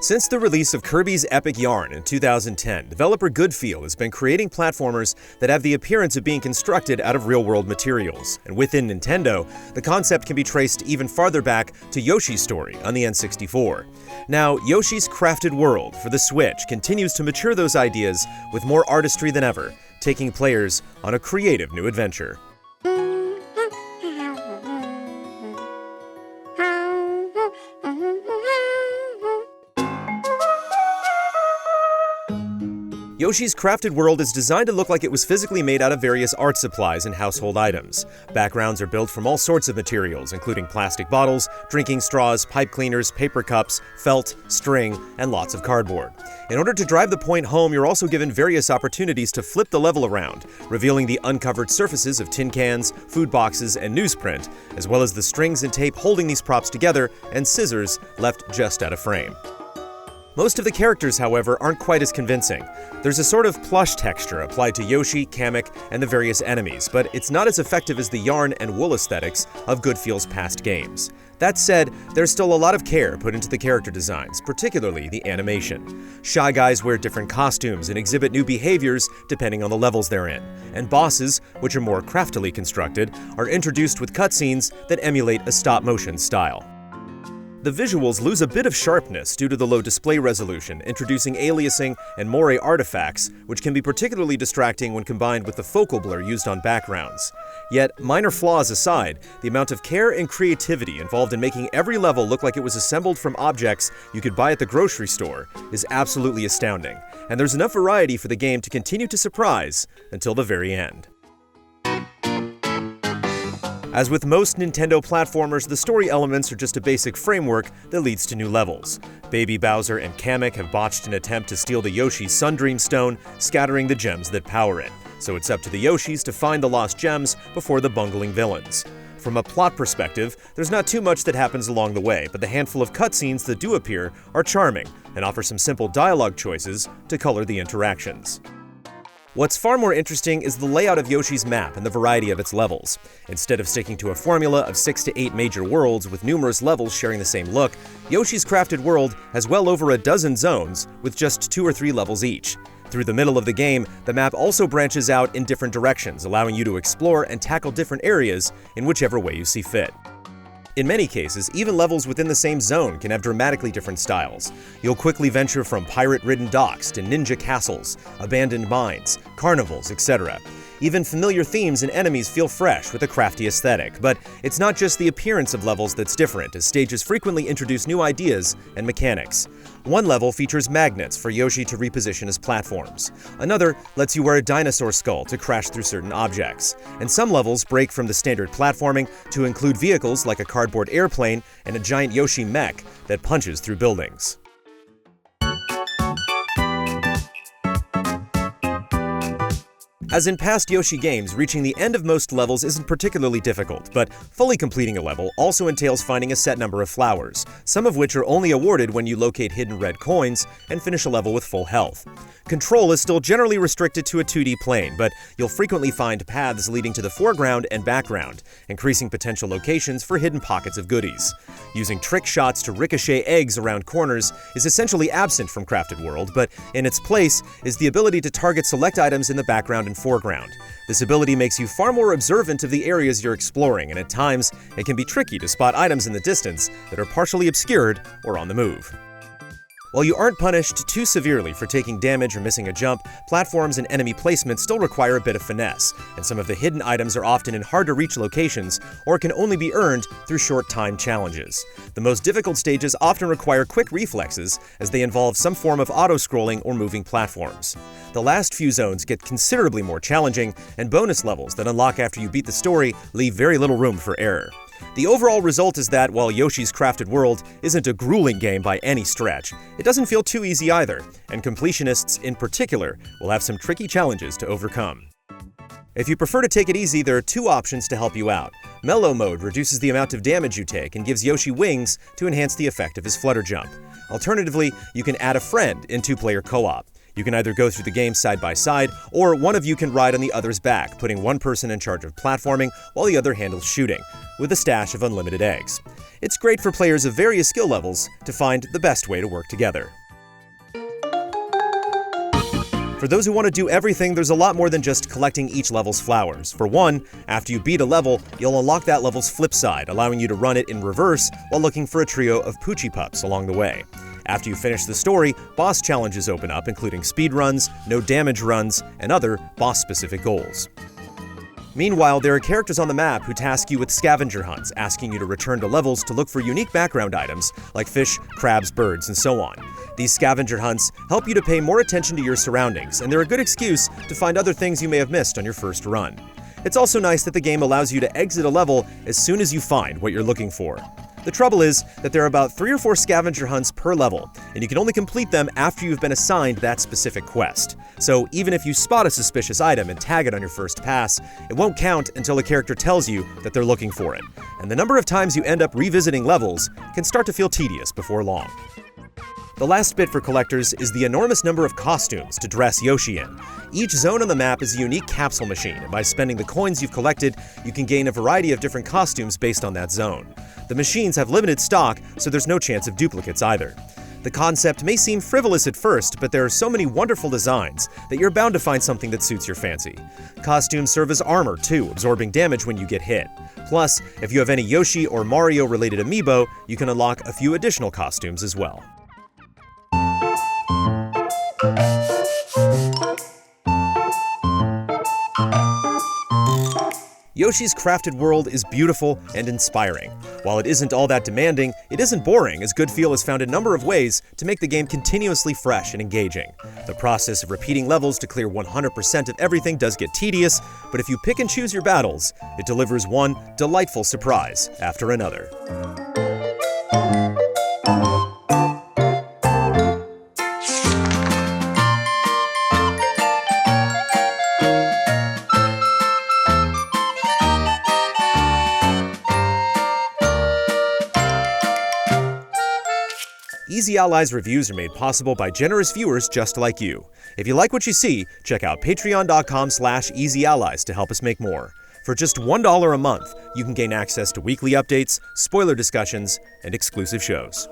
Since the release of Kirby's Epic Yarn in 2010, developer Goodfeel has been creating platformers that have the appearance of being constructed out of real-world materials. And within Nintendo, the concept can be traced even farther back to Yoshi's story on the N64. Now, Yoshi's Crafted World for the Switch continues to mature those ideas with more artistry than ever, taking players on a creative new adventure. Yoshi's Crafted World is designed to look like it was physically made out of various art supplies and household items. Backgrounds are built from all sorts of materials, including plastic bottles, drinking straws, pipe cleaners, paper cups, felt, string, and lots of cardboard. In order to drive the point home, you're also given various opportunities to flip the level around, revealing the uncovered surfaces of tin cans, food boxes, and newsprint, as well as the strings and tape holding these props together and scissors left just out of frame. Most of the characters, however, aren't quite as convincing. There's a sort of plush texture applied to Yoshi, Kamek, and the various enemies, but it's not as effective as the yarn and wool aesthetics of Goodfeel's past games. That said, there's still a lot of care put into the character designs, particularly the animation. Shy Guys wear different costumes and exhibit new behaviors depending on the levels they're in, and bosses, which are more craftily constructed, are introduced with cutscenes that emulate a stop-motion style. The visuals lose a bit of sharpness due to the low display resolution, introducing aliasing and moire artifacts, which can be particularly distracting when combined with the focal blur used on backgrounds. Yet, minor flaws aside, the amount of care and creativity involved in making every level look like it was assembled from objects you could buy at the grocery store is absolutely astounding, and there's enough variety for the game to continue to surprise until the very end. As with most Nintendo platformers, the story elements are just a basic framework that leads to new levels. Baby Bowser and Kamek have botched an attempt to steal the Yoshi Sundream Stone, scattering the gems that power it. So it's up to the Yoshis to find the lost gems before the bungling villains. From a plot perspective, there's not too much that happens along the way, but the handful of cutscenes that do appear are charming and offer some simple dialogue choices to color the interactions. What's far more interesting is the layout of Yoshi's map and the variety of its levels. Instead of sticking to a formula of 6 to 8 major worlds with numerous levels sharing the same look, Yoshi's Crafted World has well over a dozen zones with just 2 or 3 levels each. Through the middle of the game, the map also branches out in different directions, allowing you to explore and tackle different areas in whichever way you see fit. In many cases, even levels within the same zone can have dramatically different styles. You'll quickly venture from pirate-ridden docks to ninja castles, abandoned mines, carnivals, etc. Even familiar themes and enemies feel fresh with a crafty aesthetic, but it's not just the appearance of levels that's different, as stages frequently introduce new ideas and mechanics. One level features magnets for Yoshi to reposition as platforms. Another lets you wear a dinosaur skull to crash through certain objects. And some levels break from the standard platforming to include vehicles like a cardboard airplane and a giant Yoshi mech that punches through buildings. As in past Yoshi games, reaching the end of most levels isn't particularly difficult, but fully completing a level also entails finding a set number of flowers, some of which are only awarded when you locate hidden red coins and finish a level with full health. Control is still generally restricted to a 2D plane, but you'll frequently find paths leading to the foreground and background, increasing potential locations for hidden pockets of goodies. Using trick shots to ricochet eggs around corners is essentially absent from Crafted World, but in its place is the ability to target select items in the background and foreground. This ability makes you far more observant of the areas you're exploring, and at times, it can be tricky to spot items in the distance that are partially obscured or on the move. While you aren't punished too severely for taking damage or missing a jump, platforms and enemy placement still require a bit of finesse, and some of the hidden items are often in hard-to-reach locations or can only be earned through short-time challenges. The most difficult stages often require quick reflexes, as they involve some form of auto-scrolling or moving platforms. The last few zones get considerably more challenging, and bonus levels that unlock after you beat the story leave very little room for error. The overall result is that while Yoshi's Crafted World isn't a grueling game by any stretch, it doesn't feel too easy either, and completionists in particular will have some tricky challenges to overcome. If you prefer to take it easy, there are 2 options to help you out. Mellow mode reduces the amount of damage you take and gives Yoshi wings to enhance the effect of his flutter jump. Alternatively, you can add a friend in 2-player co-op. You can either go through the game side by side, or one of you can ride on the other's back, putting one person in charge of platforming while the other handles shooting, with a stash of unlimited eggs. It's great for players of various skill levels to find the best way to work together. For those who want to do everything, there's a lot more than just collecting each level's flowers. For one, after you beat a level, you'll unlock that level's flip side, allowing you to run it in reverse while looking for a trio of Poochie Pups along the way. After you finish the story, boss challenges open up, including speed runs, no damage runs, and other boss-specific goals. Meanwhile, there are characters on the map who task you with scavenger hunts, asking you to return to levels to look for unique background items like fish, crabs, birds, and so on. These scavenger hunts help you to pay more attention to your surroundings, and they're a good excuse to find other things you may have missed on your first run. It's also nice that the game allows you to exit a level as soon as you find what you're looking for. The trouble is that there are about 3 or 4 scavenger hunts per level, and you can only complete them after you've been assigned that specific quest. So even if you spot a suspicious item and tag it on your first pass, it won't count until a character tells you that they're looking for it. And the number of times you end up revisiting levels can start to feel tedious before long. The last bit for collectors is the enormous number of costumes to dress Yoshi in. Each zone on the map is a unique capsule machine, and by spending the coins you've collected, you can gain a variety of different costumes based on that zone. The machines have limited stock, so there's no chance of duplicates either. The concept may seem frivolous at first, but there are so many wonderful designs that you're bound to find something that suits your fancy. Costumes serve as armor too, absorbing damage when you get hit. Plus, if you have any Yoshi or Mario related amiibo, you can unlock a few additional costumes as well. Yoshi's crafted world is beautiful and inspiring. While it isn't all that demanding, it isn't boring, as Good Feel has found a number of ways to make the game continuously fresh and engaging. The process of repeating levels to clear 100% of everything does get tedious, but if you pick and choose your battles, it delivers one delightful surprise after another. Easy Allies reviews are made possible by generous viewers just like you. If you like what you see, check out patreon.com/EasyAllies to help us make more. For just $1 a month, you can gain access to weekly updates, spoiler discussions, and exclusive shows.